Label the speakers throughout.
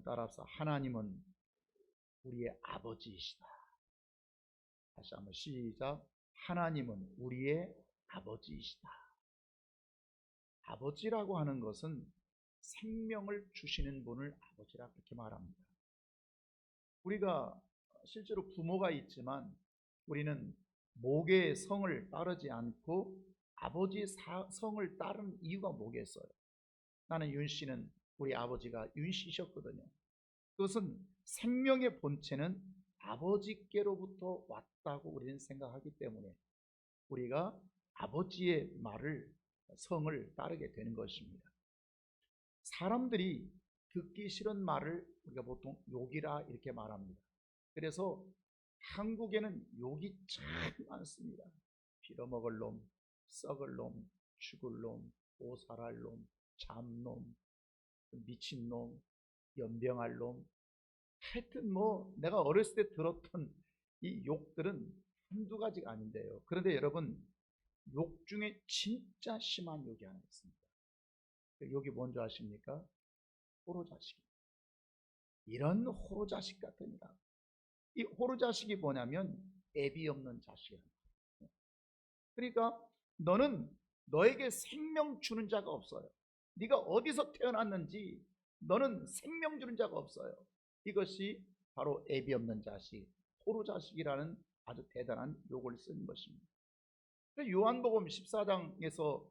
Speaker 1: 따라서 하나님은 우리의 아버지이시다. 다시 한번 시작. 하나님은 우리의 아버지이시다. 아버지라고 하는 것은 생명을 주시는 분을 아버지라 그렇게 말합니다. 우리가 실제로 부모가 있지만 우리는 목의 성을 따르지 않고 아버지의 성을 따르는 이유가 뭐겠어요? 나는 윤 씨는 우리 아버지가 윤 씨셨거든요. 그것은 생명의 본체는 아버지께로부터 왔다고 우리는 생각하기 때문에 우리가 아버지의 말을, 성을 따르게 되는 것입니다. 사람들이 듣기 싫은 말을 우리가 보통 욕이라 이렇게 말합니다. 그래서 한국에는 욕이 참 많습니다. 빌어먹을 놈, 썩을 놈, 죽을 놈, 오살할 놈, 잡놈, 미친놈, 연병할 놈. 하여튼 내가 어렸을 때 들었던 이 욕들은 한두 가지가 아닌데요. 그런데 여러분, 욕 중에 진짜 심한 욕이 하나 있습니다. 그 욕이 뭔지 아십니까? 호로자식. 이런 호로자식 같으니까. 이 호로자식이 뭐냐면 애비 없는 자식이란 말이에요. 그러니까 너는 너에게 생명 주는 자가 없어요. 네가 어디서 태어났는지 너는 생명 주는 자가 없어요. 이것이 바로 애비 없는 자식, 호로자식이라는 아주 대단한 욕을 쓴 것입니다. 요한복음 14장에서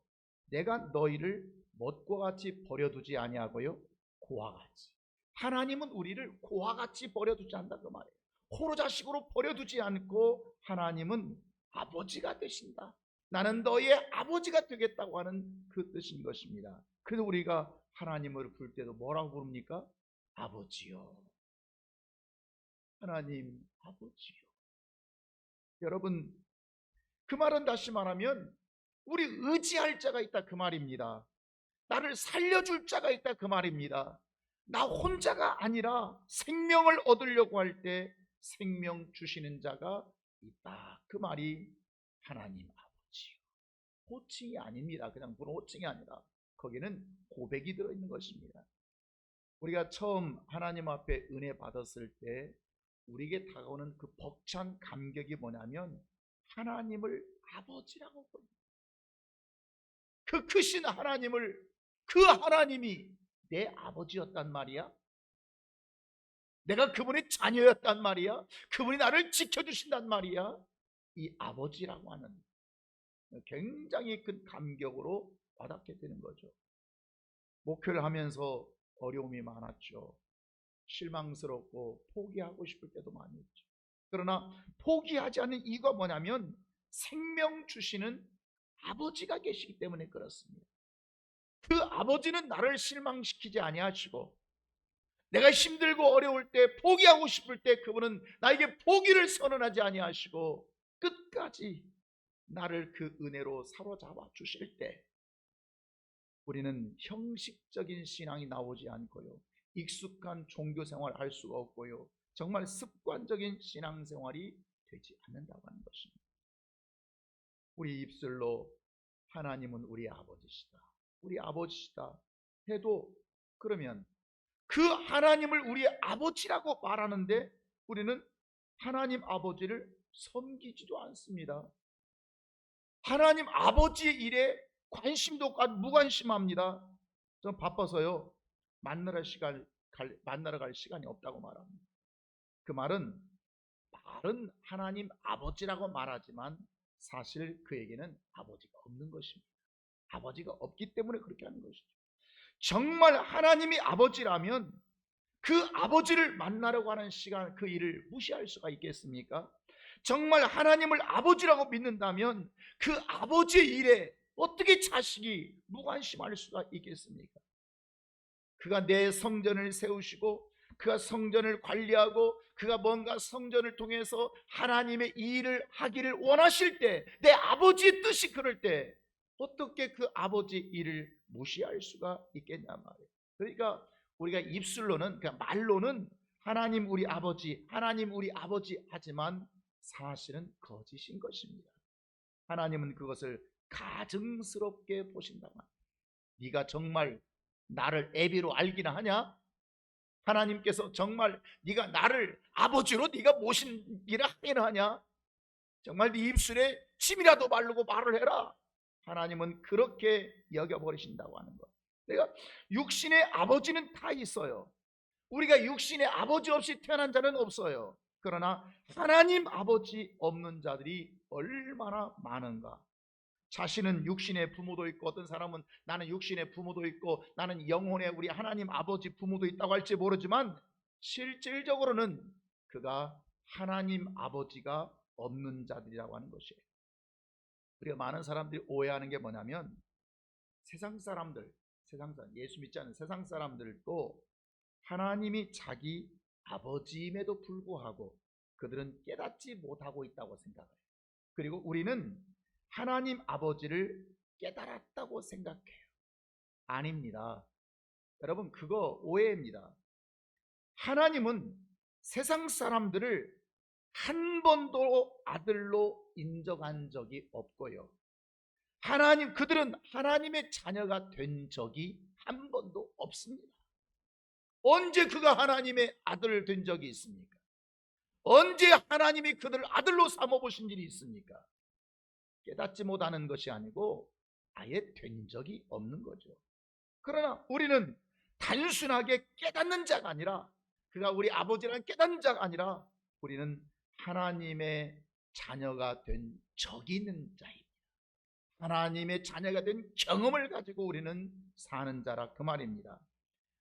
Speaker 1: 내가 너희를 뭣과 같이 버려두지 아니하고요, 고와 같이. 하나님은 우리를 고와 같이 버려두지 않는다 그 말이에요. 호로자식으로 버려두지 않고 하나님은 아버지가 되신다. 나는 너희의 아버지가 되겠다고 하는 그 뜻인 것입니다. 그래서 우리가 하나님을 부를 때도 뭐라고 부릅니까? 아버지요. 하나님 아버지요. 여러분, 그 말은 다시 말하면 우리 의지할 자가 있다 그 말입니다. 나를 살려줄 자가 있다 그 말입니다. 나 혼자가 아니라 생명을 얻으려고 할 때 생명 주시는 자가 있다 그 말이 하나님 아버지요. 호칭이 아닙니다. 그냥 무슨 호칭이 아니라 거기는 고백이 들어있는 것입니다. 우리가 처음 하나님 앞에 은혜 받았을 때 우리에게 다가오는 그 벅찬 감격이 뭐냐면 하나님을 아버지라고 부릅니다. 그 크신 하나님을, 그 하나님이 내 아버지였단 말이야. 내가 그분의 자녀였단 말이야. 그분이 나를 지켜주신단 말이야. 이 아버지라고 하는 굉장히 큰 감격으로 와닿게 되는 거죠. 목회를 하면서 어려움이 많았죠. 실망스럽고 포기하고 싶을 때도 많이 있죠. 그러나 포기하지 않는 이유가 뭐냐면 생명 주시는 아버지가 계시기 때문에 그렇습니다. 그 아버지는 나를 실망시키지 아니하시고 내가 힘들고 어려울 때, 포기하고 싶을 때 그분은 나에게 포기를 선언하지 아니하시고 끝까지 나를 그 은혜로 사로잡아 주실 때 우리는 형식적인 신앙이 나오지 않고요, 익숙한 종교생활을 할 수가 없고요, 정말 습관적인 신앙생활이 되지 않는다고 하는 것입니다. 우리 입술로 하나님은 우리 아버지시다, 우리 아버지시다 해도 그러면 그 하나님을 우리 아버지라고 말하는데 우리는 하나님 아버지를 섬기지도 않습니다. 하나님 아버지의 일에 관심도 없고 무관심합니다. 저는 바빠서요 만나러 갈 시간이 없다고 말합니다. 그 말은 하나님 아버지라고 말하지만 사실 그에게는 아버지가 없는 것입니다. 아버지가 없기 때문에 그렇게 하는 것이죠. 정말 하나님이 아버지라면 그 아버지를 만나려고 하는 시간, 그 일을 무시할 수가 있겠습니까? 정말 하나님을 아버지라고 믿는다면 그 아버지의 일에 어떻게 자식이 무관심할 수가 있겠습니까? 그가 내 성전을 세우시고 그가 성전을 관리하고 그가 뭔가 성전을 통해서 하나님의 일을 하기를 원하실 때, 내 아버지의 뜻이 그럴 때 어떻게 그 아버지 일을 무시할 수가 있겠냐 말이에요. 그러니까 우리가 입술로는, 그냥 말로는 하나님 우리 아버지, 하나님 우리 아버지 하지만 사실은 거짓인 것입니다. 하나님은 그것을 가증스럽게 보신다 말이에요. 네가 정말 나를 애비로 알기나 하냐? 하나님께서 정말 네가 나를 아버지로 네가 모시기를 하긴 하냐? 정말 네 입술에 침이라도 바르고 말을 해라. 하나님은 그렇게 여겨버리신다고 하는 것. 내가 육신의 아버지는 다 있어요. 우리가 육신의 아버지 없이 태어난 자는 없어요. 그러나 하나님 아버지 없는 자들이 얼마나 많은가. 자신은 육신의 부모도 있고, 어떤 사람은 나는 육신의 부모도 있고 나는 영혼의 우리 하나님 아버지 부모도 있다고 할지 모르지만, 실질적으로는 그가 하나님 아버지가 없는 자들이라고 하는 것이에요. 우리가 많은 사람들이 오해하는 게 뭐냐면, 세상 사람들, 예수 믿지 않는 세상 사람들도 하나님이 자기 아버지임에도 불구하고 그들은 깨닫지 못하고 있다고 생각해요. 그리고 우리는 하나님 아버지를 깨달았다고 생각해요. 아닙니다. 여러분, 그거 오해입니다. 하나님은 세상 사람들을 한 번도 아들로 인정한 적이 없고요, 그들은 하나님의 자녀가 된 적이 한 번도 없습니다. 언제 그가 하나님의 아들 된 적이 있습니까? 언제 하나님이 그들을 아들로 삼아보신 일이 있습니까? 깨닫지 못하는 것이 아니고 아예 된 적이 없는 거죠. 그러나 우리는 단순하게 깨닫는 자가 아니라, 그가 우리 아버지라는 깨닫는 자가 아니라, 우리는 하나님의 자녀가 된 적이 있는 자입니다. 하나님의 자녀가 된 경험을 가지고 우리는 사는 자라 그 말입니다.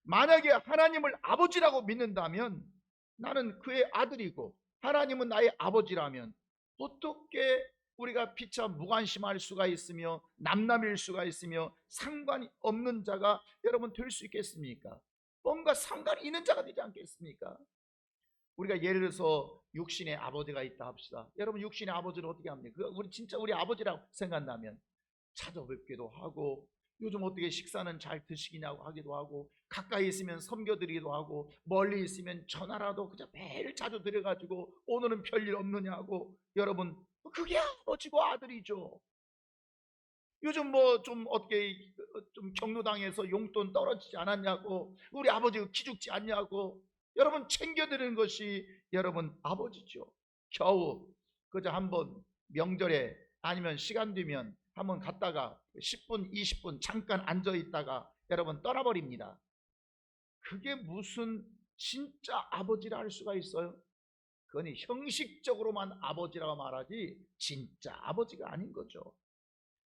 Speaker 1: 만약에 하나님을 아버지라고 믿는다면, 나는 그의 아들이고 하나님은 나의 아버지라면 어떻게 우리가 피차 무관심할 수가 있으며 남남일 수가 있으며 상관이 없는 자가 여러분 될 수 있겠습니까? 뭔가 상관이 있는 자가 되지 않겠습니까? 우리가 예를 들어서 육신의 아버지가 있다 합시다. 여러분, 육신의 아버지를 어떻게 합니까? 우리 진짜 우리 아버지라고 생각한다면 찾아뵙기도 하고, 요즘 어떻게 식사는 잘 드시기냐고 하기도 하고, 가까이 있으면 섬겨드리기도 하고, 멀리 있으면 전화라도 그냥 매일 자주 드려가지고 오늘은 별일 없느냐고. 여러분, 그게 아버지고 아들이죠. 요즘 뭐 좀 어떻게 좀 경로당에서 용돈 떨어지지 않았냐고, 우리 아버지가 기죽지 않냐고, 여러분 챙겨드리는 것이 여러분 아버지죠. 겨우 그저 한번 명절에 아니면 시간 되면 한번 갔다가 10분 20분 잠깐 앉아 있다가 여러분 떠나버립니다. 그게 무슨 진짜 아버지라 할 수가 있어요? 그건 형식적으로만 아버지라고 말하지 진짜 아버지가 아닌 거죠.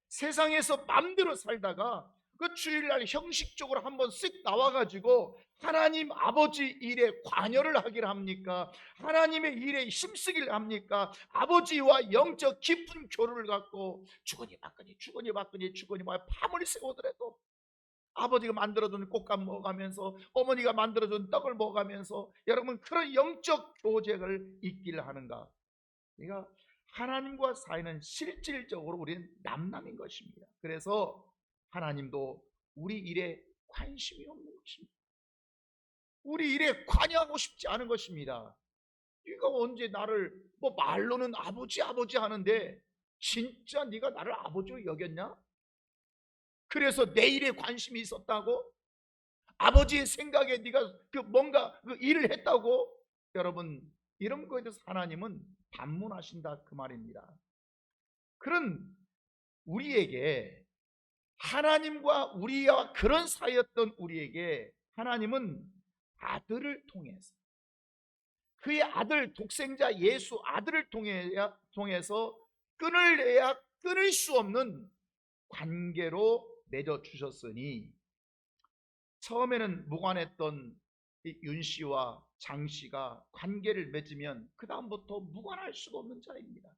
Speaker 1: 세상에서 맘대로 살다가 그 주일날 형식적으로 한번 쓱 나와가지고 하나님 아버지 일에 관여를 하기를 합니까? 하나님의 일에 힘쓰기를 합니까? 아버지와 영적 깊은 교류를 갖고 주거니 받거니 밤을 새우더라도 아버지가 만들어준 꽃감 먹어가면서, 어머니가 만들어준 떡을 먹어가면서 여러분 그런 영적 교제를 있기를 하는가? 그러니까 하나님과 사이는 실질적으로 우리는 남남인 것입니다. 그래서 하나님도 우리 일에 관심이 없는 것입니다. 우리 일에 관여하고 싶지 않은 것입니다. 네가 언제 나를 뭐 말로는 아버지 하는데 진짜 네가 나를 아버지로 여겼냐? 그래서 내 일에 관심이 있었다고? 아버지의 생각에 네가 그 뭔가 그 일을 했다고? 여러분, 이런 거에 대해서 하나님은 반문하신다 그 말입니다. 그런 우리에게, 하나님과 우리와 그런 사이였던 우리에게 하나님은 아들을 통해서, 그의 아들, 독생자 예수 아들을 통해서 끊을래야 끊을 수 없는 관계로 맺어주셨으니, 처음에는 무관했던 윤 씨와 장 씨가 관계를 맺으면 그 다음부터 무관할 수가 없는 자입니다.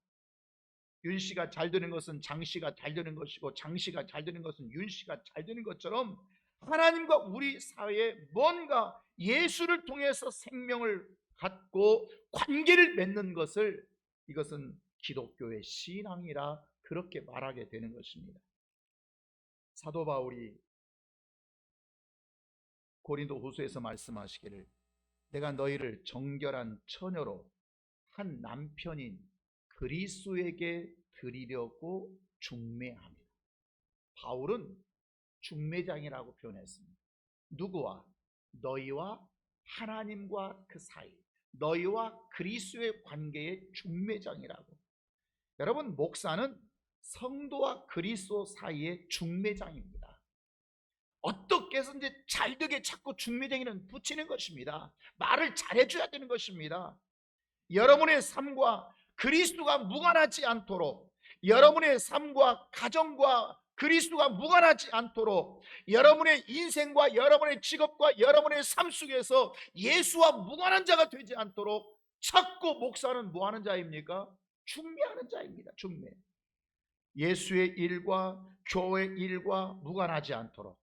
Speaker 1: 윤 씨가 잘 되는 것은 장 씨가 잘 되는 것이고, 장 씨가 잘 되는 것은 윤 씨가 잘 되는 것처럼, 하나님과 우리 사회에 뭔가 예수를 통해서 생명을 갖고 관계를 맺는 것을, 이것은 기독교의 신앙이라 그렇게 말하게 되는 것입니다. 사도 바울이 고린도 후서에서 말씀하시기를, 내가 너희를 정결한 처녀로 한 남편인 그리스도에게 드리려고 중매합니다. 바울은 중매장이라고 표현했습니다. 누구와? 너희와 하나님과 그 사이, 너희와 그리스도의 관계의 중매장이라고. 여러분, 목사는 성도와 그리스도 사이의 중매장입니다. 어떻게 해서든지 잘되게 자꾸 중매쟁이는 붙이는 것입니다. 말을 잘해줘야 되는 것입니다. 여러분의 삶과 그리스도가 무관하지 않도록, 여러분의 삶과 가정과 그리스도가 무관하지 않도록, 여러분의 인생과 여러분의 직업과 여러분의 삶 속에서 예수와 무관한 자가 되지 않도록 자꾸 목사는 뭐하는 자입니까? 중매하는 자입니다. 중매. 예수의 일과 교회 일과 무관하지 않도록,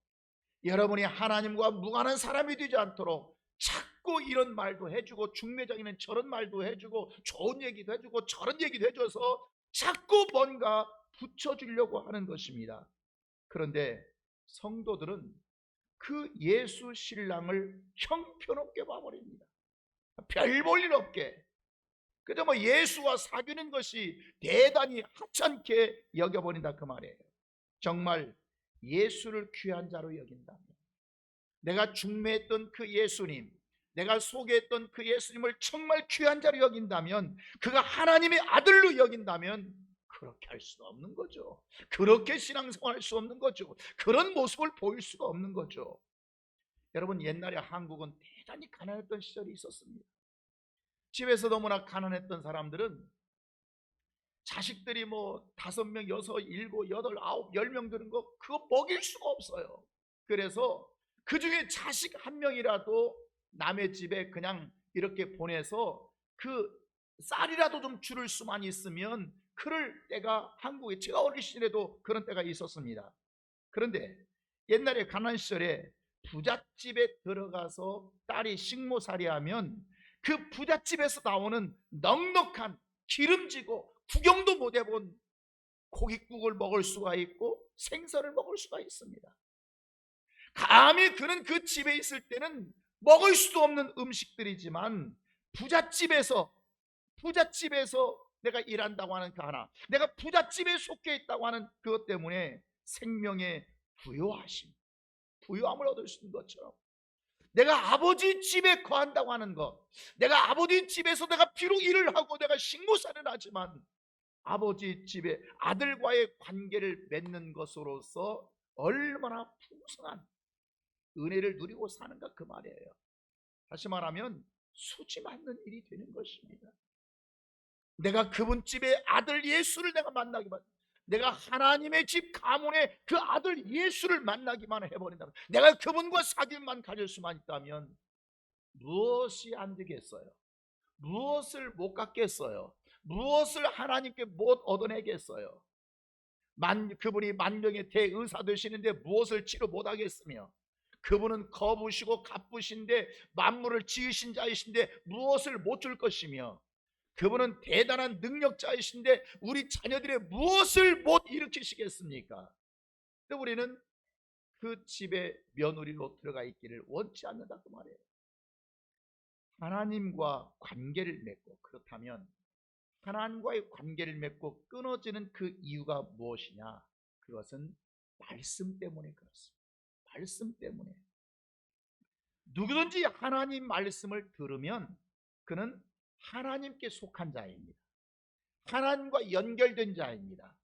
Speaker 1: 여러분이 하나님과 무관한 사람이 되지 않도록 자꾸 이런 말도 해주고, 중매장에는 저런 말도 해주고, 좋은 얘기도 해주고, 저런 얘기도 해줘서 자꾸 뭔가 붙여주려고 하는 것입니다. 그런데 성도들은 그 예수 신랑을 형편없게 봐버립니다. 별 볼 일 없게. 그저 뭐 예수와 사귀는 것이 대단히 하찮게 여겨버린다, 그 말이에요. 정말 예수를 귀한 자로 여긴다면, 내가 중매했던 그 예수님, 내가 소개했던 그 예수님을 정말 귀한 자로 여긴다면, 그가 하나님의 아들로 여긴다면 그렇게 할 수 없는 거죠. 그렇게 신앙생활 할 수 없는 거죠. 그런 모습을 보일 수가 없는 거죠. 여러분, 옛날에 한국은 대단히 가난했던 시절이 있었습니다. 집에서 너무나 가난했던 사람들은 자식들이 뭐 5명, 6, 7, 8, 9, 10명 되는 거 그거 먹일 수가 없어요. 그래서 그 중에 자식 한 명이라도 남의 집에 그냥 이렇게 보내서 그 쌀이라도 좀 줄일 수만 있으면 그럴 때가 한국에, 제가 어린 시절에도 그런 때가 있었습니다. 그런데 옛날에 가난 시절에 부잣집에 들어가서 딸이 식모살이 하면 그 부잣집에서 나오는 넉넉한 기름지고 구경도 못 해본 고깃국을 먹을 수가 있고 생선을 먹을 수가 있습니다. 감히 그는 그 집에 있을 때는 먹을 수도 없는 음식들이지만 부잣집에서 내가 일한다고 하는 그 하나, 내가 부잣집에 속해 있다고 하는 그것 때문에 생명의 부요함을 얻을 수 있는 것처럼, 내가 아버지 집에 거한다고 하는 것, 내가 아버지 집에서 내가 비록 일을 하고 내가 식모살을 하지만 아버지 집에 아들과의 관계를 맺는 것으로서 얼마나 풍성한 은혜를 누리고 사는가, 그 말이에요. 다시 말하면 수지 맞는 일이 되는 것입니다. 내가 그분 집의 아들 예수를 내가 만나기만, 내가 하나님의 집 가문의 그 아들 예수를 만나기만 해버린다면, 내가 그분과 사귐만 가질 수만 있다면 무엇이 안 되겠어요? 무엇을 못 갖겠어요? 무엇을 하나님께 못 얻어내겠어요? 그분이 만병의 대의사 되시는데 무엇을 치료 못하겠으며, 그분은 거부시고 갑부신데 만물을 지으신 자이신데 무엇을 못 줄 것이며, 그분은 대단한 능력자이신데 우리 자녀들의 무엇을 못 일으키시겠습니까? 근데 우리는 그 집에 며느리로 들어가 있기를 원치 않는다, 그 말이에요. 하나님과 관계를 맺고, 그렇다면 하나님과의 관계를 맺고 끊어지는 그 이유가 무엇이냐? 그것은 말씀 때문에 그렇습니다. 말씀 때문에. 누구든지 하나님 말씀을 들으면 그는 하나님께 속한 자입니다. 하나님과 연결된 자입니다.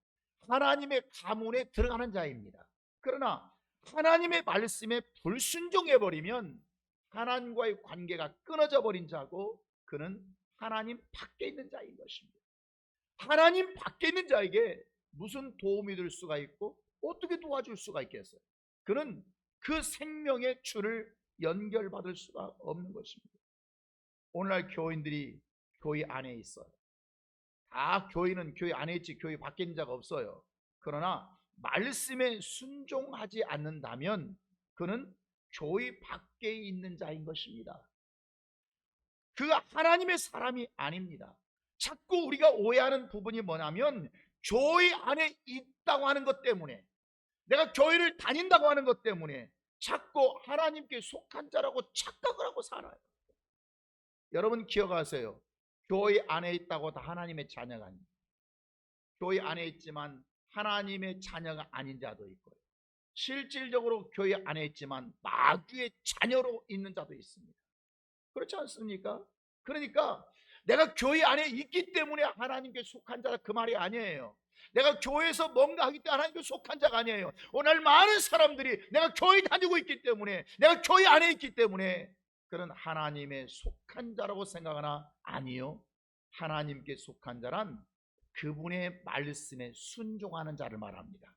Speaker 1: 하나님의 가문에 들어가는 자입니다. 그러나 하나님의 말씀에 불순종해버리면 하나님과의 관계가 끊어져 버린 자고, 그는 하나님 밖에 있는 자인 것입니다. 하나님 밖에 있는 자에게 무슨 도움이 될 수가 있고 어떻게 도와줄 수가 있겠어요? 그는 그 생명의 줄을 연결받을 수가 없는 것입니다. 오늘날 교인들이 교회 안에 있어요. 다 교인은 교회 안에 있지 교회 밖에 있는 자가 없어요. 그러나 말씀에 순종하지 않는다면 그는 교회 밖에 있는 자인 것입니다. 그가 하나님의 사람이 아닙니다. 자꾸 우리가 오해하는 부분이 뭐냐면, 교회 안에 있다고 하는 것 때문에, 내가 교회를 다닌다고 하는 것 때문에 자꾸 하나님께 속한 자라고 착각을 하고 살아요. 여러분 기억하세요. 교회 안에 있다고 다 하나님의 자녀가 아닙니다. 교회 안에 있지만 하나님의 자녀가 아닌 자도 있고요, 실질적으로 교회 안에 있지만 마귀의 자녀로 있는 자도 있습니다. 그렇지 않습니까? 그러니까 내가 교회 안에 있기 때문에 하나님께 속한 자다, 그 말이 아니에요. 내가 교회에서 뭔가 하기 때문에 하나님께 속한 자가 아니에요. 오늘 많은 사람들이 내가 교회 다니고 있기 때문에, 내가 교회 안에 있기 때문에 그런 하나님의 속한 자라고 생각하나? 아니요. 하나님께 속한 자란 그분의 말씀에 순종하는 자를 말합니다.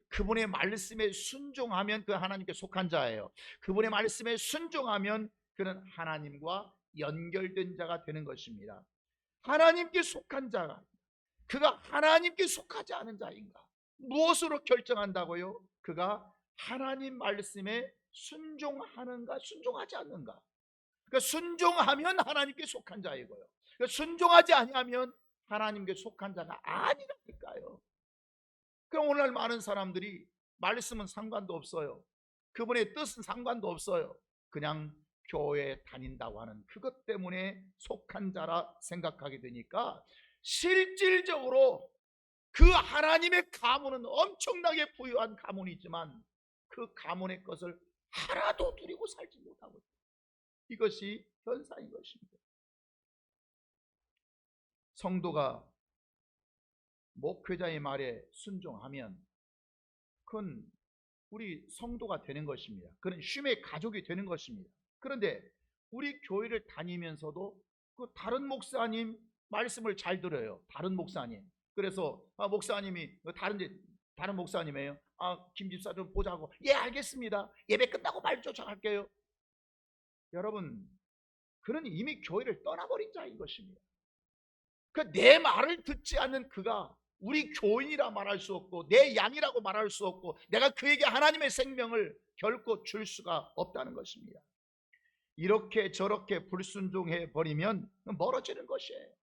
Speaker 1: 그분의 말씀에 순종하면 그 하나님께 속한 자예요. 그분의 말씀에 순종하면 그는 하나님과 연결된 자가 되는 것입니다. 하나님께 속한 자가, 그가 하나님께 속하지 않은 자인가? 무엇으로 결정한다고요? 그가 하나님 말씀에 순종하는가, 순종하지 않는가? 그러니까 순종하면 하나님께 속한 자이고요, 그러니까 순종하지 아니하면 하나님께 속한 자가 아니라니까요. 그럼 오늘날 많은 사람들이 말씀은 상관도 없어요, 그분의 뜻은 상관도 없어요, 그냥 교회에 다닌다고 하는 그것 때문에 속한 자라 생각하게 되니까 실질적으로 그 하나님의 가문은 엄청나게 부유한 가문이지만 그 가문의 것을 하나도 누리고 살지 못하고 있다. 이것이 현상인 것입니다. 성도가 목회자의 말에 순종하면 그건 우리 성도가 되는 것입니다. 그는 쉼의 가족이 되는 것입니다. 그런데 우리 교회를 다니면서도 그 다른 목사님 말씀을 잘 들어요. 다른 목사님. 그래서 목사님이 다른 목사님이에요. 김 집사 좀 보자고. 예, 알겠습니다. 예배 끝나고 말 쫓아갈게요. 여러분, 그는 이미 교회를 떠나버린 자인 것입니다. 그 내 말을 듣지 않는 그가 우리 교인이라 말할 수 없고 내 양이라고 말할 수 없고 내가 그에게 하나님의 생명을 결코 줄 수가 없다는 것입니다. 이렇게 저렇게 불순종해 버리면 멀어지는 것이에요.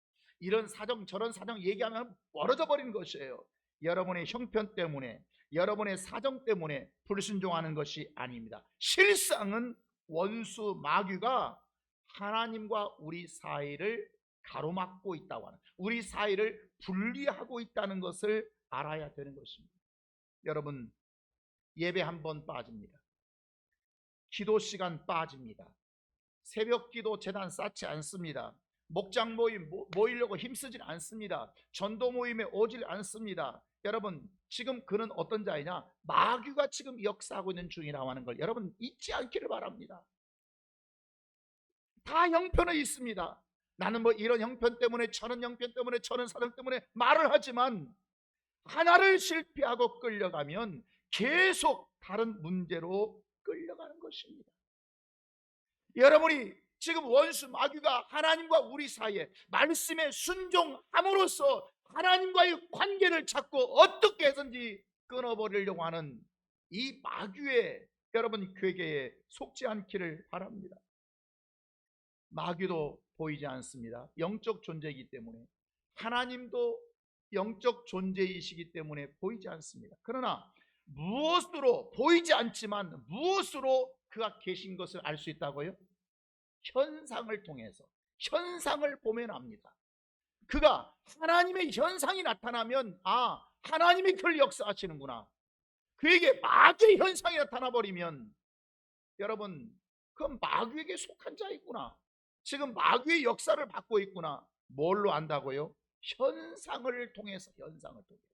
Speaker 1: 이런 사정 저런 사정 얘기하면 멀어져 버리는 것이에요. 여러분의 형편 때문에, 여러분의 사정 때문에 불순종하는 것이 아닙니다. 실상은 원수 마귀가 하나님과 우리 사이를 가로막고 있다고 하는, 우리 사이를 분리하고 있다는 것을 알아야 되는 것입니다. 여러분, 예배 한 번 빠집니다. 기도 시간 빠집니다. 새벽 기도 재단 쌓지 않습니다. 목장 모임 모이려고 힘쓰질 않습니다. 전도 모임에 오질 않습니다. 여러분, 지금 그는 어떤 자이냐? 마귀가 지금 역사하고 있는 중이라고 하는 걸 여러분 잊지 않기를 바랍니다. 다 형편은 있습니다. 나는 뭐 이런 형편 때문에, 저런 형편 때문에, 저런 사정 때문에 말을 하지만 하나를 실패하고 끌려가면 계속 다른 문제로 끌려가는 것입니다. 여러분이 지금 원수 마귀가 하나님과 우리 사이에 말씀에 순종함으로써 하나님과의 관계를 자꾸 어떻게 해서든지 끊어버리려고 하는 이 마귀의 여러분 괴계에 속지 않기를 바랍니다. 마귀도 보이지 않습니다. 영적 존재이기 때문에, 하나님도 영적 존재이시기 때문에 보이지 않습니다. 그러나 무엇으로, 보이지 않지만 무엇으로 그가 계신 것을 알 수 있다고요? 현상을 통해서, 현상을 보면 압니다. 그가 하나님의 현상이 나타나면 하나님이 그를 역사하시는구나. 그에게 마귀의 현상이 나타나 버리면 여러분, 그건 마귀에게 속한 자이구나, 지금 마귀의 역사를 받고 있구나. 뭘로 안다고요? 현상을 통해서. 현상을 통해서.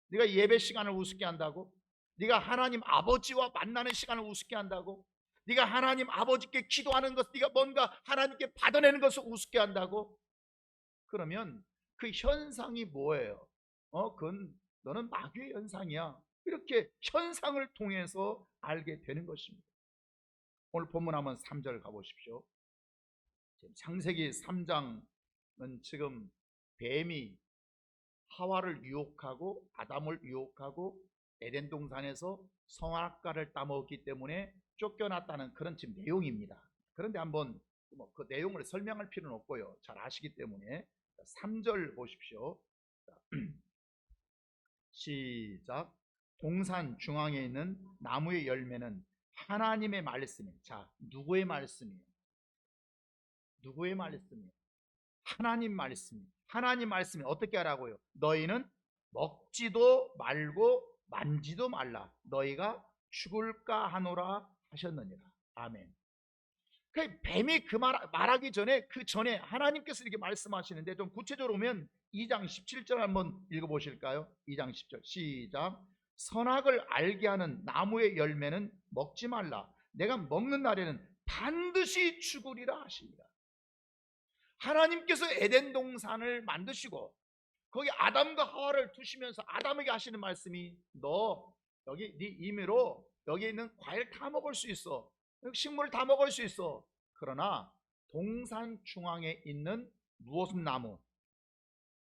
Speaker 1: 네가 예배 시간을 우습게 한다고? 네가 하나님 아버지와 만나는 시간을 우습게 한다고? 네가 하나님 아버지께 기도하는 것, 네가 뭔가 하나님께 받아내는 것을 우습게 한다고? 그러면 그 현상이 뭐예요? 그건 너는 마귀의 현상이야. 이렇게 현상을 통해서 알게 되는 것입니다. 오늘 본문 한번 3절 가보십시오. 창세기 3장은 지금 뱀이 하와를 유혹하고 아담을 유혹하고 에덴 동산에서 선악과를 따먹었기 때문에 쫓겨났다는 그런 지금 내용입니다. 그런데 한번 그 내용을 설명할 필요는 없고요, 잘 아시기 때문에 3절 보십시오. 시작. 동산 중앙에 있는 나무의 열매는 하나님의 말씀이에요. 자, 누구의 말씀이에요? 누구의 말씀이에요? 하나님 말씀이에요. 하나님 말씀이 어떻게 하라고요? 너희는 먹지도 말고 만지도 말라, 너희가 죽을까 하노라 하셨느니라. 아멘. 그 뱀이 말하기 전에 그 전에 하나님께서 이렇게 말씀하시는데, 좀 구체적으로 보면 2장 17절 한번 읽어보실까요? 2장 10절 시작. 선악을 알게 하는 나무의 열매는 먹지 말라. 내가 먹는 날에는 반드시 죽으리라 하십니다. 하나님께서 에덴 동산을 만드시고 거기 아담과 하와를 두시면서 아담에게 하시는 말씀이, 너 여기 네 임의로 여기 있는 과일 다 먹을 수 있어, 식물 다 먹을 수 있어. 그러나 동산 중앙에 있는 무엇은 나무,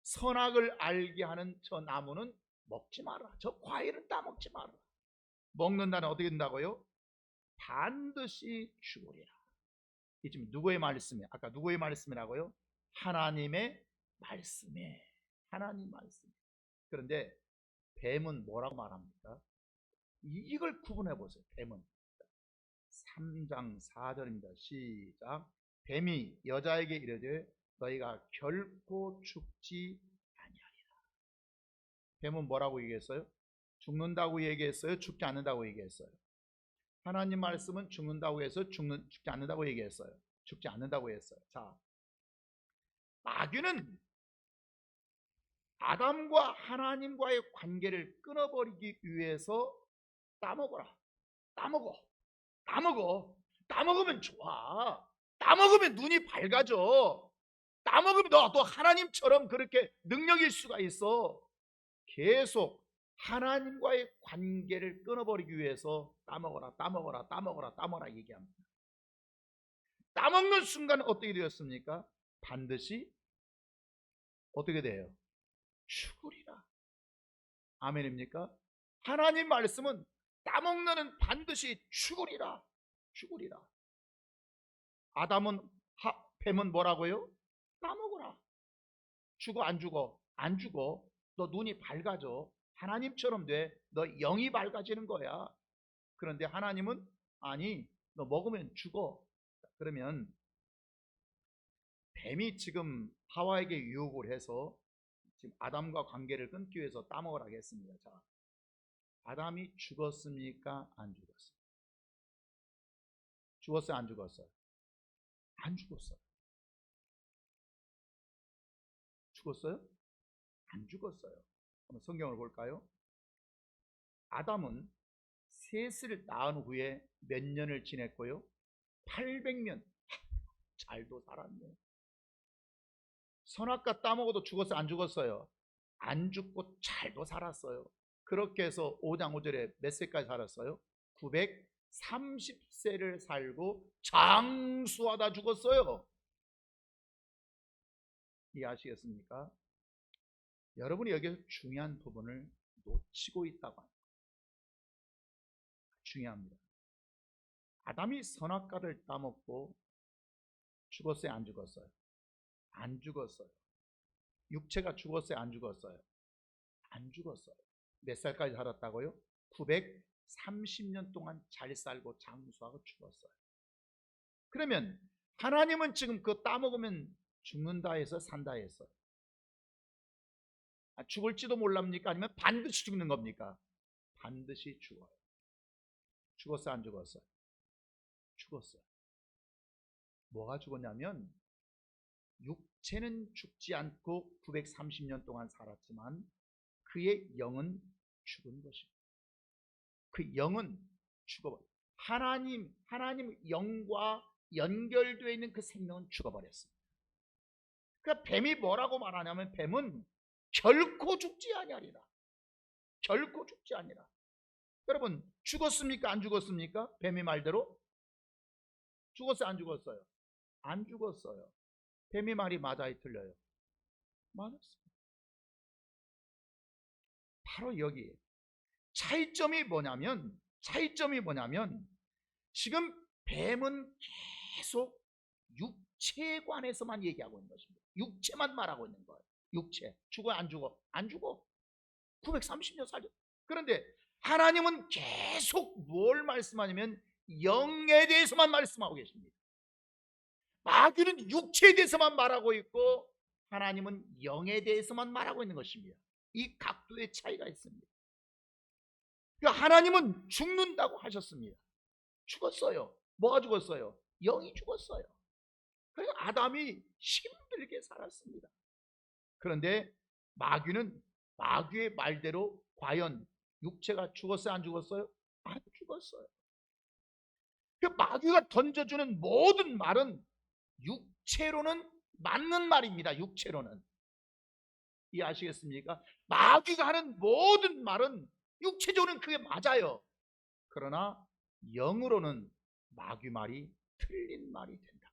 Speaker 1: 선악을 알게 하는 저 나무는 먹지 마라. 저 과일은 다 먹지 마라. 먹는 날은 어떻게 된다고요? 반드시 죽으리라. 이 지금 누구의 말씀이에요? 아까 누구의 말씀이라고요? 하나님의 말씀에, 하나님 말씀. 그런데 뱀은 뭐라고 말합니까? 이걸 구분해 보세요. 뱀은 3장 4절입니다. 시작. 뱀이 여자에게 이르되 너희가 결코 죽지 아니하리라. 뱀은 뭐라고 얘기했어요? 죽는다고 얘기했어요? 죽지 않는다고 얘기했어요? 하나님 말씀은 죽는다고 해서 죽지 않는다고 얘기했어요? 죽지 않는다고 했어요. 자, 마귀는 아담과 하나님과의 관계를 끊어버리기 위해서 따먹어라, 따먹어, 따먹어, 따먹으면 좋아, 따먹으면 눈이 밝아져, 따먹으면 너 하나님처럼 그렇게 능력일 수가 있어. 계속 하나님과의 관계를 끊어버리기 위해서 따먹어라, 따먹어라, 따먹어라, 따먹어라 얘기합니다. 따먹는 순간 어떻게 되었습니까? 반드시 어떻게 돼요? 죽으리라. 아멘입니까? 하나님 말씀은 따먹는 반드시 죽으리라, 죽으리라. 아담은 뱀은 뭐라고요? 따먹어라. 죽어 안 죽어? 안 죽어. 너 눈이 밝아져. 하나님처럼 돼. 너 영이 밝아지는 거야. 그런데 하나님은 아니, 너 먹으면 죽어. 그러면 뱀이 지금 하와에게 유혹을 해서 지금 아담과 관계를 끊기 위해서 따먹으라고 했습니다. 자, 아담이 죽었습니까? 안 죽었어요? 죽었어요? 안 죽었어요? 안 죽었어요. 죽었어요? 안 죽었어요. 한번 성경을 볼까요? 아담은 셋을 낳은 후에 몇 년을 지냈고요? 800년. 잘도 살았네. 선악과 따먹어도 죽었어요? 안 죽었어요? 안 죽고 잘도 살았어요. 그렇게 해서 5장 5절에 몇 세까지 살았어요? 930세를 살고 장수하다 죽었어요. 이해하시겠습니까? 여러분이 여기서 중요한 부분을 놓치고 있다고 합니다. 중요합니다. 아담이 선악과를 따먹고 죽었어요? 안 죽었어요? 안 죽었어요. 육체가 죽었어요? 안 죽었어요? 안 죽었어요. 몇 살까지 살았다고요? 930년 동안 잘 살고 장수하고 죽었어요. 그러면 하나님은 지금 그거 따먹으면 죽는다 해서 산다 했어요? 죽을지도 몰랍니까? 아니면 반드시 죽는 겁니까? 반드시 죽어요. 죽었어요? 안 죽었어요? 죽었어요. 뭐가 죽었냐면 육체는 죽지 않고 930년 동안 살았지만 그의 영은 죽은 것입니다. 그 영은 죽어버려요. 하나님 영과 연결되어 있는 그 생명은 죽어버렸습니다. 그러니까 뱀이 뭐라고 말하냐면 뱀은 결코 죽지 아니하리라. 결코 죽지 아니라. 여러분 죽었습니까? 안 죽었습니까? 뱀의 말대로 죽었어요? 안 죽었어요? 안 죽었어요. 뱀의 말이 맞아요? 틀려요? 맞았습니다. 바로 여기 차이점이 뭐냐면 지금 뱀은 계속 육체에 관해서만 얘기하고 있는 것입니다. 육체만 말하고 있는 거예요. 육체. 죽어 안 죽어? 안 죽어. 930년 살죠. 그런데 하나님은 계속 뭘 말씀하냐면 영에 대해서만 말씀하고 계십니다. 마귀는 육체에 대해서만 말하고 있고 하나님은 영에 대해서만 말하고 있는 것입니다. 이 각도의 차이가 있습니다. 그러니까 하나님은 죽는다고 하셨습니다. 죽었어요. 뭐가 죽었어요? 영이 죽었어요. 그래서 아담이 힘들게 살았습니다. 그런데 마귀의 말대로 과연 육체가 죽었어요? 안 죽었어요? 안 죽었어요. 그 마귀가 던져주는 모든 말은 육체로는 맞는 말입니다. 육체로는. 이해하시겠습니까? 마귀가 하는 모든 말은 육체적으로는 그게 맞아요. 그러나 영으로는 마귀 말이 틀린 말이 된다.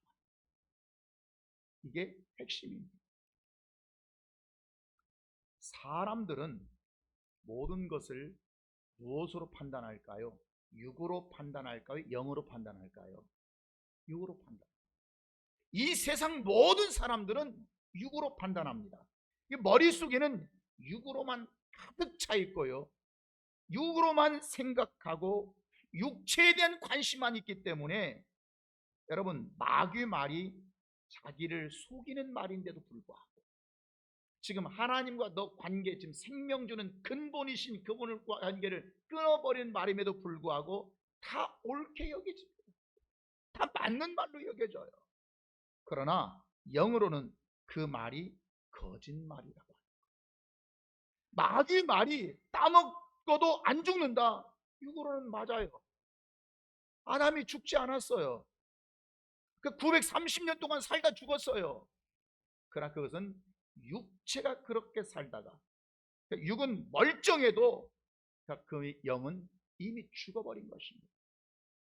Speaker 1: 이게 핵심입니다. 사람들은 모든 것을 무엇으로 판단할까요? 육으로 판단할까요? 영으로 판단할까요? 육으로 판단. 이 세상 모든 사람들은 육으로 판단합니다. 머릿속에는 육으로만 가득 차 있고요. 육으로만 생각하고 육체에 대한 관심만 있기 때문에 여러분, 마귀 말이 자기를 속이는 말인데도 불구하고 지금 하나님과 너 관계, 지금 생명 주는 근본이신 그분과 관계를 끊어버린 말임에도 불구하고 다 옳게 여겨집니다. 다 맞는 말로 여겨져요. 그러나 영으로는 그 말이 거짓말이라고 합니다. 마귀 말이 따먹어도 안 죽는다. 육으로는 맞아요. 아담이 죽지 않았어요. 그 930년 동안 살다 죽었어요. 그러나 그것은 육체가 그렇게 살다가, 육은 멀쩡해도 그 영은 이미 죽어버린 것입니다.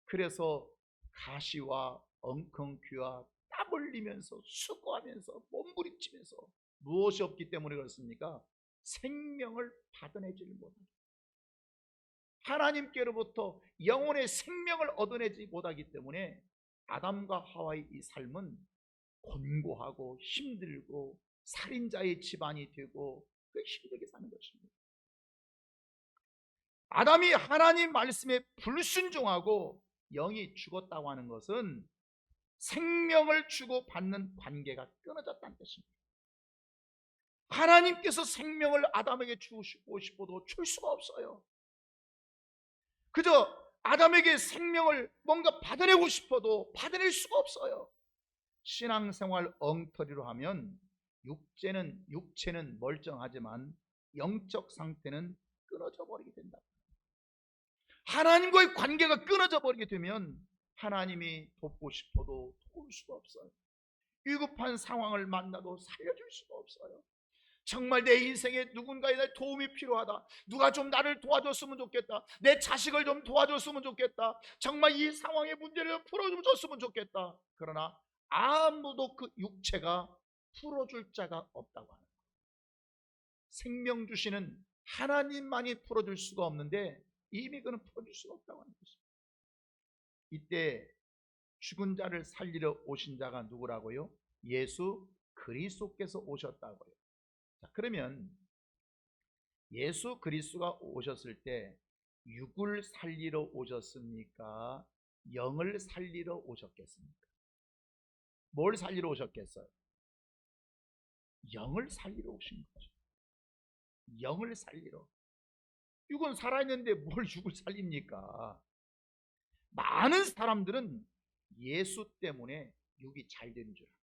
Speaker 1: 그래서 가시와 엉겅퀴와 땀 흘리면서 수고하면서 몸부림치면서 무엇이 없기 때문에 그렇습니까? 생명을 받아내지를 못합니다. 하나님께로부터 영혼의 생명을 얻어내지 못하기 때문에 아담과 하와의 이 삶은 곤고하고 힘들고 살인자의 집안이 되고 힘들게 사는 것입니다. 아담이 하나님 말씀에 불순종하고 영이 죽었다고 하는 것은 생명을 주고받는 관계가 끊어졌다는 뜻입니다. 하나님께서 생명을 아담에게 주고 싶어도 줄 수가 없어요. 그저 아담에게 생명을 뭔가 받아내고 싶어도 받아낼 수가 없어요. 신앙생활 엉터리로 하면 육체는 멀쩡하지만 영적 상태는 끊어져 버리게 된다. 하나님과의 관계가 끊어져 버리게 되면 하나님이 돕고 싶어도 도울 수가 없어요. 위급한 상황을 만나도 살려줄 수가 없어요. 정말 내 인생에 누군가의 도움이 필요하다. 누가 좀 나를 도와줬으면 좋겠다. 내 자식을 좀 도와줬으면 좋겠다. 정말 이 상황의 문제를 풀어줬으면 좋겠다. 그러나 아무도 그 육체가 풀어줄 자가 없다고 하는 거예요. 생명 주시는 하나님만이 풀어줄 수가 없는데 이미 그는 풀어줄 수가 없다고 하는 것입니다. 이때 죽은 자를 살리러 오신 자가 누구라고요? 예수 그리스도께서 오셨다고요. 자, 그러면 예수 그리스도가 오셨을 때 육을 살리러 오셨습니까? 영을 살리러 오셨겠습니까? 뭘 살리러 오셨겠어요? 영을 살리러 오신 거죠. 영을 살리러. 육은 살아있는데 뭘 육을 살립니까? 많은 사람들은 예수 때문에 육이 잘 되는 줄 알아요.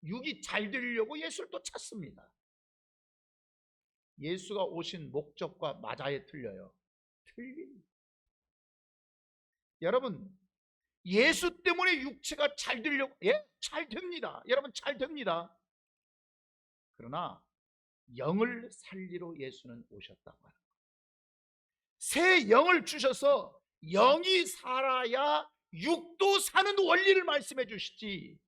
Speaker 1: 육이 잘 되려고 예수를 또 찾습니다. 예수가 오신 목적과 맞아야 틀려요. 틀립니다. 여러분, 예수 때문에 육체가 잘 되려고, 잘 됩니다. 여러분, 잘 됩니다. 그러나 영을 살리러 예수는 오셨다고 하는 거예요. 새 영을 주셔서 영이 살아야 육도 사는 원리를 말씀해 주시지,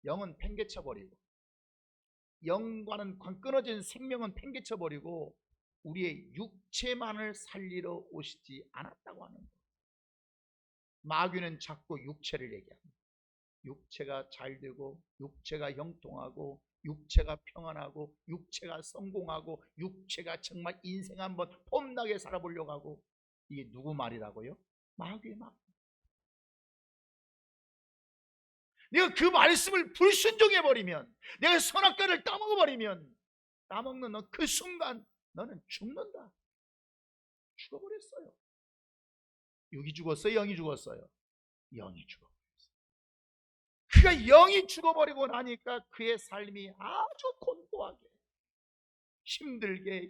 Speaker 1: 영은 팽개쳐버리고 영과는 끊어진 생명은 팽개쳐버리고 우리의 육체만을 살리러 오시지 않았다고 하는 거예요. 마귀는 자꾸 육체를 얘기합니다. 육체가 잘 되고 육체가 형통하고 육체가 평안하고 육체가 성공하고 육체가 정말 인생 한번 폼나게 살아보려고 하고, 이게 누구 말이라고요? 마귀의 말. 내가 그 말씀을 불순종해버리면, 내가 선악과를 따먹어버리면, 따먹는 너 그 순간 너는 죽는다. 죽어버렸어요. 육이 죽었어요? 영이 죽었어요? 영이 죽어버렸어요. 그가 영이 죽어버리고 나니까 그의 삶이 아주 곤고하게 힘들게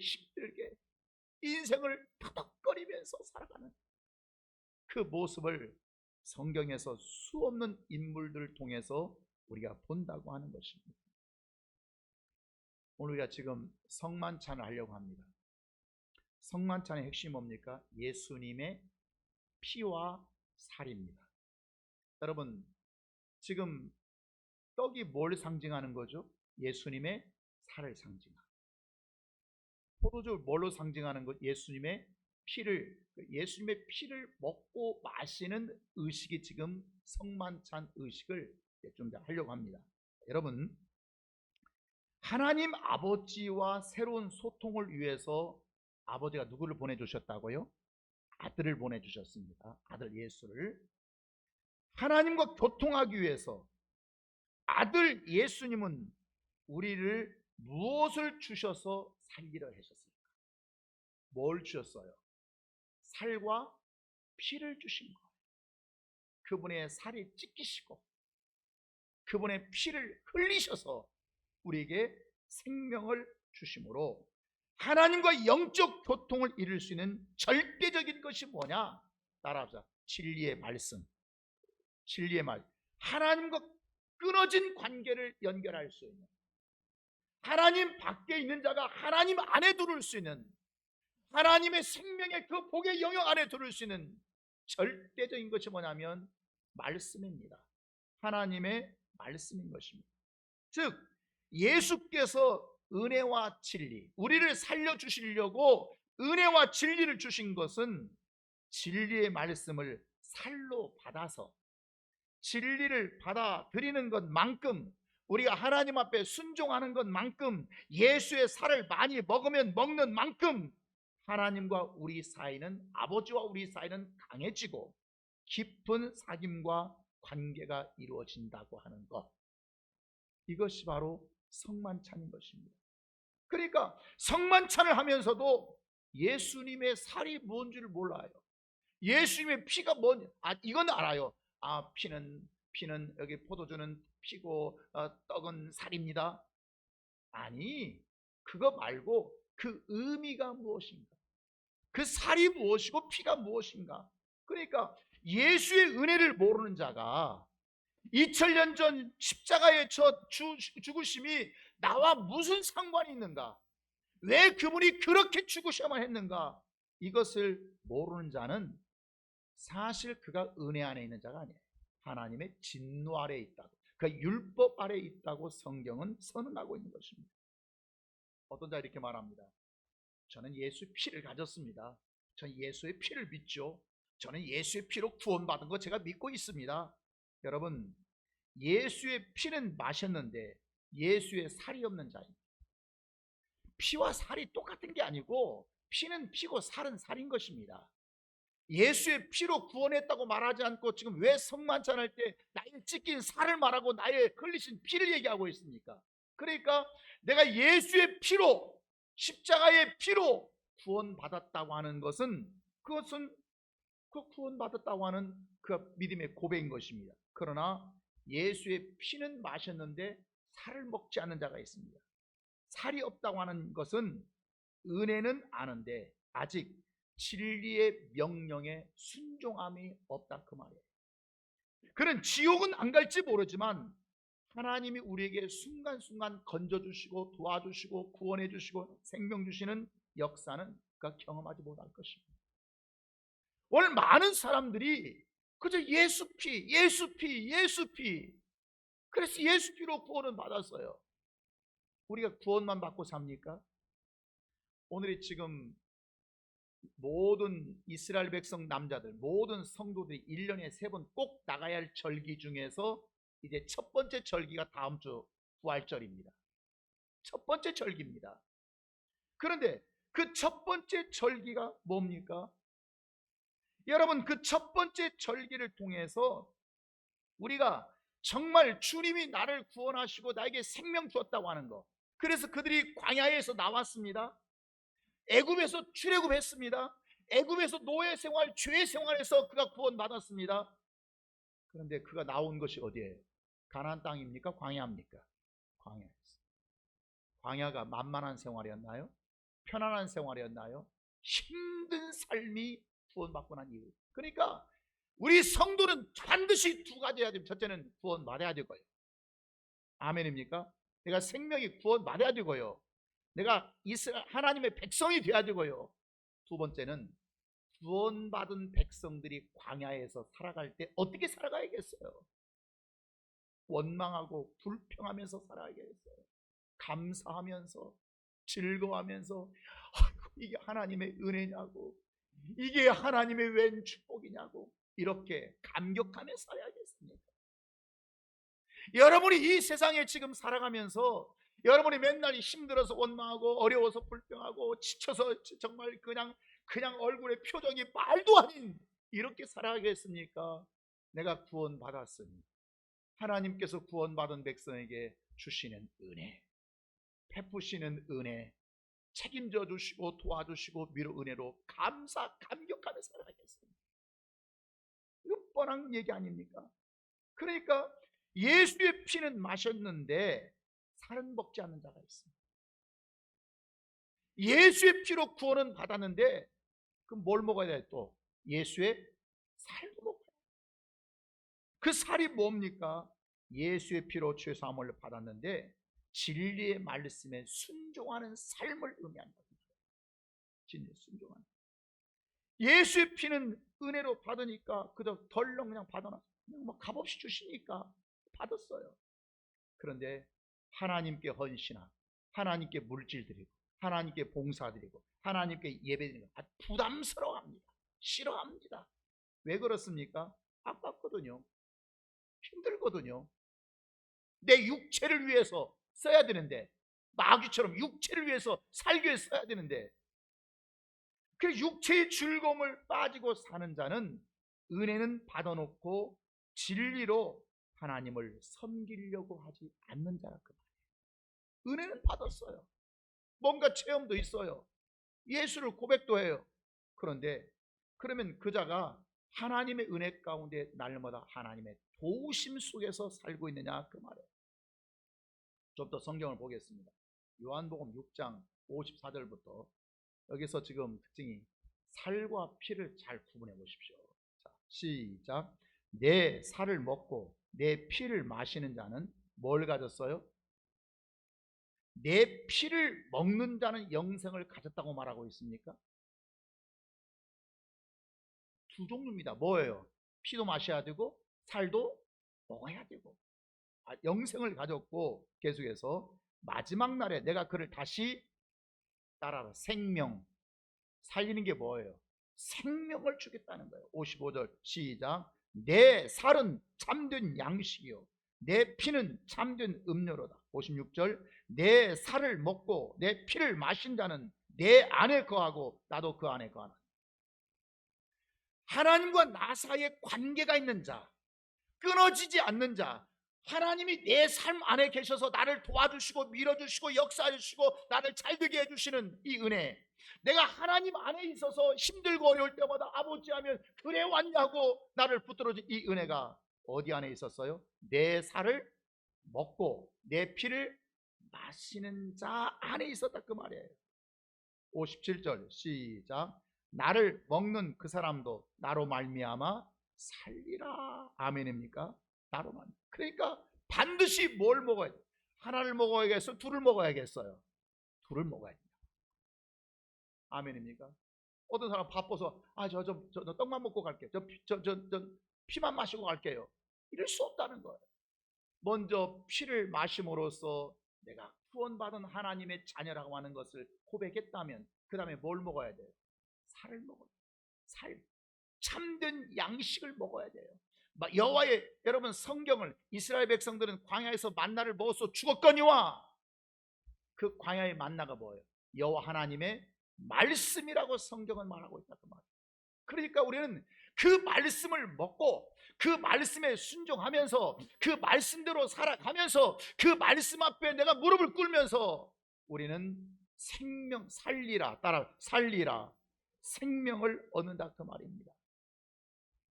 Speaker 1: 인생을 터덕거리면서 살아가는 그 모습을 성경에서 수없는 인물들을 통해서 우리가 본다고 하는 것입니다. 오늘 우리가 지금 성만찬을 하려고 합니다. 성만찬의 핵심이 뭡니까? 예수님의 피와 살입니다. 여러분, 지금 떡이 뭘 상징하는 거죠? 예수님의 살을 상징하는. 포도주 뭘로 상징하는 것? 예수님의 피를 먹고 마시는 의식이 지금 성만찬 의식을 좀 하려고 합니다. 여러분, 하나님 아버지와 새로운 소통을 위해서 아버지가 누구를 보내주셨다고요? 아들을 보내주셨습니다. 아들 예수를. 하나님과 교통하기 위해서 아들 예수님은 우리를 무엇을 주셔서 살기를 하셨습니까? 뭘 주셨어요? 살과 피를 주신 거예요. 그분의 살이 찢기시고 그분의 피를 흘리셔서 우리에게 생명을 주심으로 하나님과 영적 교통을 이룰 수 있는 절대적인 것이 뭐냐? 따라합시다. 진리의 말씀. 진리의 말. 하나님과 끊어진 관계를 연결할 수 있는, 하나님 밖에 있는 자가 하나님 안에 들어올 수 있는, 하나님의 생명의 그 복의 영역 안에 들어올 수 있는 절대적인 것이 뭐냐면 말씀입니다. 하나님의 말씀인 것입니다. 즉 예수께서 은혜와 진리, 우리를 살려주시려고 은혜와 진리를 주신 것은 진리의 말씀을 살로 받아서 진리를 받아들이는 것만큼, 우리가 하나님 앞에 순종하는 것만큼, 예수의 살을 많이 먹으면 먹는 만큼 하나님과 우리 사이는, 아버지와 우리 사이는 강해지고 깊은 사귐과 관계가 이루어진다고 하는 것, 이것이 바로 성만찬인 것입니다. 그러니까 성만찬을 하면서도 예수님의 살이 뭔지를 몰라요. 예수님의 피가 뭔지 이건 알아요. 피는 여기 포도주는 피고 떡은 살입니다. 아니, 그거 말고 그 의미가 무엇인가, 그 살이 무엇이고 피가 무엇인가. 그러니까 예수의 은혜를 모르는 자가 2000년 전 십자가의 죽으심이 나와 무슨 상관이 있는가, 왜 그분이 그렇게 죽으셔야만 했는가, 이것을 모르는 자는 사실 그가 은혜 안에 있는 자가 아니에요. 하나님의 진노 아래에 있다고, 그 율법 아래에 있다고 성경은 선언하고 있는 것입니다. 어떤 자 이렇게 말합니다. 저는 예수의 피를 가졌습니다. 저는 예수의 피를 믿죠. 저는 예수의 피로 구원받은 거 제가 믿고 있습니다. 여러분, 예수의 피는 마셨는데 예수의 살이 없는 자입니다. 피와 살이 똑같은 게 아니고 피는 피고 살은 살인 것입니다. 예수의 피로 구원했다고 말하지 않고 지금 왜 성만찬할 때 나의 찢긴 살을 말하고 나의 흘리신 피를 얘기하고 있습니까? 그러니까 내가 예수의 피로, 십자가의 피로 구원받았다고 하는 것은, 그것은 그 구원받았다고 하는 그 믿음의 고백인 것입니다. 그러나 예수의 피는 마셨는데 살을 먹지 않는 자가 있습니다. 살이 없다고 하는 것은 은혜는 아는데 아직 진리의 명령에 순종함이 없다, 그 말이에요. 그는 지옥은 안 갈지 모르지만 하나님이 우리에게 순간순간 건져주시고 도와주시고 구원해주시고 생명 주시는 역사는 그가 경험하지 못할 것입니다. 오늘 많은 사람들이 그저 예수피, 그래서 예수피로 구원은 받았어요. 우리가 구원만 받고 삽니까? 오늘이 지금 모든 이스라엘 백성 남자들, 모든 성도들이 1년에 3번 꼭 나가야 할 절기 중에서 이제 첫 번째 절기가 다음 주 부활절입니다. 첫 번째 절기입니다. 그런데 그 첫 번째 절기가 뭡니까? 여러분, 그 첫 번째 절기를 통해서 우리가 정말 주님이 나를 구원하시고 나에게 생명 주었다고 하는 것, 그래서 그들이 광야에서 나왔습니다. 애굽에서 출애굽했습니다. 애굽에서 노예 생활, 죄 생활에서 그가 구원받았습니다. 그런데 그가 나온 것이 어디예요? 가나안 땅입니까? 광야입니까? 광야였어요. 광야가 만만한 생활이었나요? 편안한 생활이었나요? 힘든 삶이 구원받고 난 이유. 그러니까 우리 성도는 반드시 두 가지 해야 됩니다. 첫째는 구원받아야 되고요. 아멘입니까? 내가 생명이 구원받아야 되고요. 내가 이스라엘 하나님의 백성이 되어야 되고요. 두 번째는 구원받은 백성들이 광야에서 살아갈 때 어떻게 살아가야겠어요? 원망하고 불평하면서 살아야겠어요. 감사하면서 즐거워하면서 아이고, 이게 하나님의 은혜냐고, 이게 하나님의 웬 축복이냐고 이렇게 감격하며 살아야겠습니까? 여러분이 이 세상에 지금 살아가면서 여러분이 맨날 힘들어서 원망하고 어려워서 불평하고 지쳐서 정말 그냥 얼굴에 표정이 말도 아닌 이렇게 살아가겠습니까? 내가 구원받았으니 하나님께서 구원받은 백성에게 주시는 은혜, 베푸시는 은혜, 책임져 주시고 도와주시고 위로 은혜로 감격하며 살아가겠습니다. 이거 뻔한 얘기 아닙니까? 그러니까 예수의 피는 마셨는데 살은 먹지 않는 자가 있습니다. 예수의 피로 구원은 받았는데 그럼 뭘 먹어야 돼? 또 예수의 살도 먹어야 돼. 그 살이 뭡니까? 예수의 피로 죄 사함을 받았는데 진리의 말씀에 순종하는 삶을 의미한다. 진리에 순종하는. 예수의 피는 은혜로 받으니까 그저 덜렁 그냥 받아놨어요. 그냥 막 값없이 주시니까 받았어요. 그런데 하나님께 헌신하고 하나님께 물질 드리고 하나님께 봉사 드리고 하나님께 예배 드리는 거 부담스러워합니다. 싫어합니다. 왜 그렇습니까? 아깝거든요. 힘들거든요. 내 육체를 위해서 써야 되는데, 마귀처럼 육체를 위해서 살기 위해서 써야 되는데, 그 육체의 즐거움을 빠지고 사는 자는 은혜는 받아놓고 진리로 하나님을 섬기려고 하지 않는 자라 그 말이에요. 은혜는 받았어요. 뭔가 체험도 있어요. 예수를 고백도 해요. 그런데 그러면 그 자가 하나님의 은혜 가운데 날마다 하나님의 도우심 속에서 살고 있느냐 그 말이에요. 좀 더 성경을 보겠습니다. 요한복음 6장 54절부터 여기서 지금 특징이 살과 피를 잘 구분해 보십시오. 자, 시작. 내 살을 먹고 내 피를 마시는 자는 뭘 가졌어요? 내 피를 먹는 자는 영생을 가졌다고 말하고 있습니까? 두 종류입니다. 뭐예요? 피도 마셔야 되고 살도 먹어야 되고. 영생을 가졌고 계속해서 마지막 날에 내가 그를 다시 따라라. 생명. 살리는 게 뭐예요? 생명을 주겠다는 거예요. 55절 시작. 내 살은 참된 양식이요 내 피는 참된 음료로다. 56절 내 살을 먹고 내 피를 마신 자는 내 안에 거하고 나도 그 안에 거하나. 하나님과 나 사이에 관계가 있는 자, 끊어지지 않는 자, 하나님이 내 삶 안에 계셔서 나를 도와주시고 밀어주시고 역사해주시고 나를 잘되게 해주시는 이 은혜, 내가 하나님 안에 있어서 힘들고 어려울 때마다 아버지 하면 그래 왔냐고 나를 붙들어준 이 은혜가 어디 안에 있었어요? 내 살을 먹고 내 피를 마시는 자 안에 있었다 그 말이에요. 57절 시작. 나를 먹는 그 사람도 나로 말미암아 살리라. 아멘입니까? 나로 말미암아. 그러니까 반드시 뭘 먹어야 돼? 하나를 먹어야겠어요? 둘을 먹어야겠어요? 둘을 먹어야 됩니다. 아멘입니까? 어떤 사람 바빠서 저 떡만 먹고 갈게요. 저 피만 마시고 갈게요. 이럴 수 없다는 거예요. 먼저 피를 마심으로써 내가 구원받은 하나님의 자녀라고 하는 것을 고백했다면 그 다음에 뭘 먹어야 돼요? 살을 먹어야 돼요. 살, 참된 양식을 먹어야 돼요. 여호와의, 여러분 성경을, 이스라엘 백성들은 광야에서 만나를 먹어서 죽었거니와 그 광야의 만나가 뭐예요? 여호와 하나님의 말씀이라고 성경은 말하고 있다 그 말이에요. 그러니까 우리는 그 말씀을 먹고 그 말씀에 순종하면서 그 말씀대로 살아가면서 그 말씀 앞에 내가 무릎을 꿇으면서 우리는 생명, 살리라, 따라 살리라, 생명을 얻는다 그 말입니다.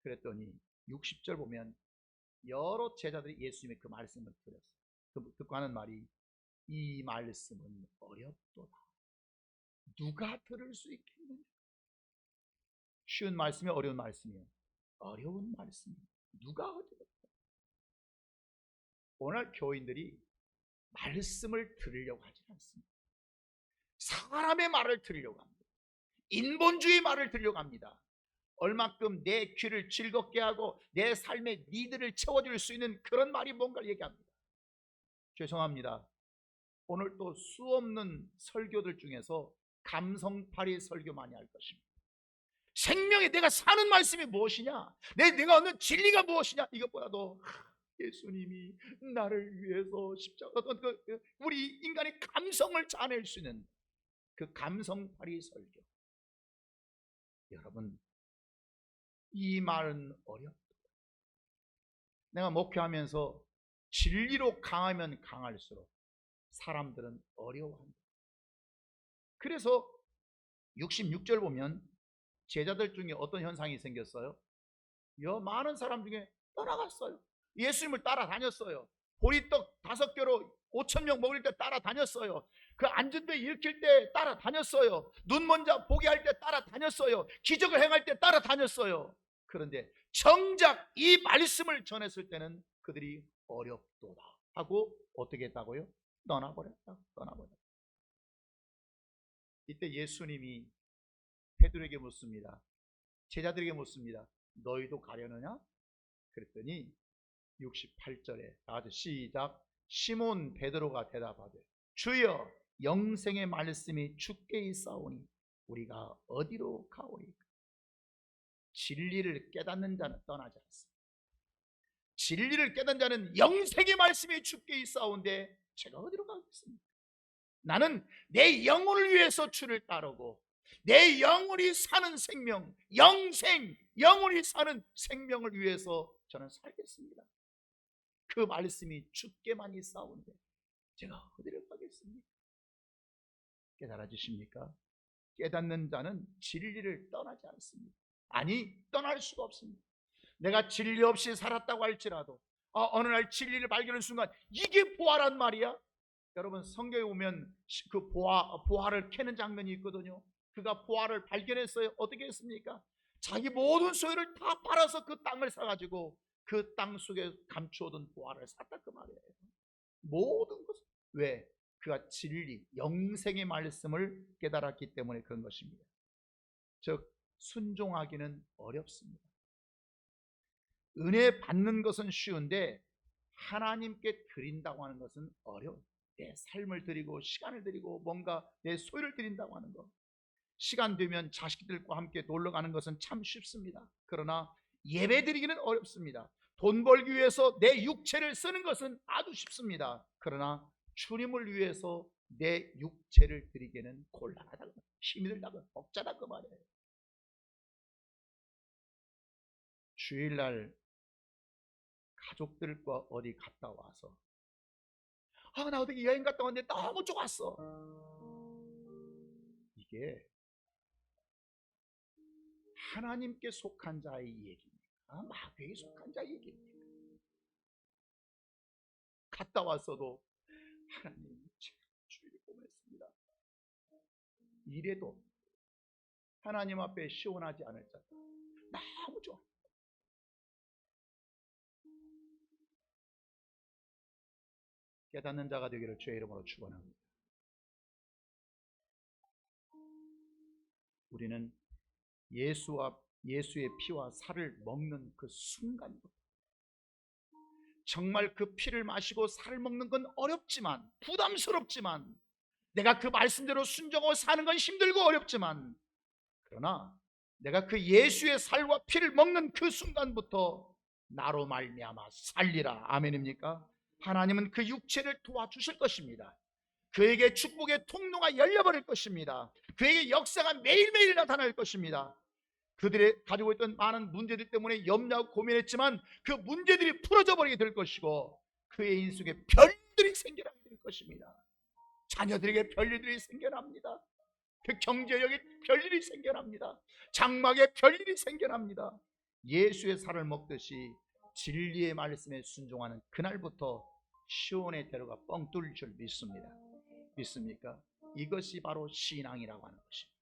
Speaker 1: 그랬더니 60절 보면 여러 제자들이 예수님의 그 말씀을 들었어요. 듣고 하는 말이, 이 말씀은 어렵도다. 누가 들을 수 있겠느냐? 쉬운 말씀이 어려운 말씀이에요. 어려운 말씀이에요. 누가 들을까? 오늘 교인들이 말씀을 들으려고 하지 않습니다. 사람의 말을 들으려고 합니다. 인본주의 말을 들으려고 합니다. 얼마큼 내 귀를 즐겁게 하고 내 삶의 니드를 채워줄 수 있는 그런 말이 뭔가를 얘기합니다. 죄송합니다. 오늘 또 수없는 설교들 중에서 감성팔이 설교 많이 할 것입니다. 생명에 내가 사는 말씀이 무엇이냐, 내가 얻는 진리가 무엇이냐, 이것보다도 예수님이 나를 위해서 십자가, 우리 인간의 감성을 자낼 수 있는 그 감성팔이 설교. 여러분, 이 말은 어렵다. 내가 목회하면서 진리로 강하면 강할수록 사람들은 어려워합니다. 그래서 66절 보면 제자들 중에 어떤 현상이 생겼어요? 많은 사람 중에 떠나갔어요. 예수님을 따라다녔어요. 보리떡 5개로 5,000명 먹일 때 따라다녔어요. 그 앉은 데 일으킬 때 따라다녔어요. 눈 먼 자 보게 할 때 따라다녔어요. 기적을 행할 때 따라다녔어요. 그런데 정작 이 말씀을 전했을 때는 그들이 어렵도다 하고 어떻게 했다고요? 떠나버렸다. 이때 예수님이 베드로에게 묻습니다. 제자들에게 묻습니다. 너희도 가려느냐? 그랬더니 68절에 다 같이 시작. 시몬 베드로가 대답하되 주여, 영생의 말씀이 주께 있사오니 우리가 어디로 가오리까? 진리를 깨닫는 자는 떠나지 않습니다. 진리를 깨닫는 자는 영생의 말씀이 주께 있사온데 제가 어디로 가겠습니까? 나는 내 영혼을 위해서 주를 따르고 내 영혼이 사는 생명, 영생, 영혼이 사는 생명을 위해서 저는 살겠습니다. 그 말씀이 주께만 있사온데 제가 어디를 가겠습니까? 깨달아지십니까? 깨닫는 자는 진리를 떠나지 않습니다. 아니, 떠날 수가 없습니다. 내가 진리 없이 살았다고 할지라도 어느 날 진리를 발견하는 순간 이게 보화란 말이야? 여러분, 성경에 보면 그 보화를 캐는 장면이 있거든요. 그가 보화를 발견했어요. 어떻게 했습니까? 자기 모든 소유를 다 팔아서 그 땅을 사가지고 그 땅 속에 감추어둔 보화를 샀다, 그 말이에요. 모든 것을. 왜? 그가 진리, 영생의 말씀을 깨달았기 때문에 그런 것입니다. 즉, 순종하기는 어렵습니다. 은혜 받는 것은 쉬운데 하나님께 드린다고 하는 것은 어려워요. 내 삶을 드리고 시간을 드리고 뭔가 내 소유를 드린다고 하는 것, 시간 되면 자식들과 함께 놀러 가는 것은 참 쉽습니다. 그러나 예배 드리기는 어렵습니다. 돈 벌기 위해서 내 육체를 쓰는 것은 아주 쉽습니다. 그러나 주님을 위해서 내 육체를 드리기는 곤란하다, 힘이 들다, 벅차다, 그 말이에요. 주일날 가족들과 어디 갔다 와서 나 어디 여행 갔다 왔는데 너무 좋았어. 이게 하나님께 속한 자의 얘기입니까? 마귀에 속한 자의 얘기입니까? 갔다 왔어도 하나님, 제가 주일을 보냈습니다. 이래도 하나님 앞에 시원하지 않을 자 너무 좋아. 깨닫는 자가 되기를 주의 이름으로 축원합니다. 우리는 예수의 피와 살을 먹는 그 순간부터 정말 그 피를 마시고 살을 먹는 건 어렵지만, 부담스럽지만, 내가 그 말씀대로 순종하고 사는 건 힘들고 어렵지만, 그러나 내가 그 예수의 살과 피를 먹는 그 순간부터 나로 말미암아 살리라. 아멘입니까? 하나님은 그 육체를 도와주실 것입니다. 그에게 축복의 통로가 열려버릴 것입니다. 그에게 역사가 매일매일 나타날 것입니다. 그들이 가지고 있던 많은 문제들 때문에 염려하고 고민했지만 그 문제들이 풀어져 버리게 될 것이고 그의 인생에 별일들이 생겨나게 될 것입니다. 자녀들에게 별일들이 생겨납니다. 그 경제력에 별일이 생겨납니다. 장막에 별일이 생겨납니다. 예수의 살을 먹듯이 진리의 말씀에 순종하는 그날부터 시온의 대로가 뻥 뚫릴 줄 믿습니다. 믿습니까? 이것이 바로 신앙이라고 하는 것입니다.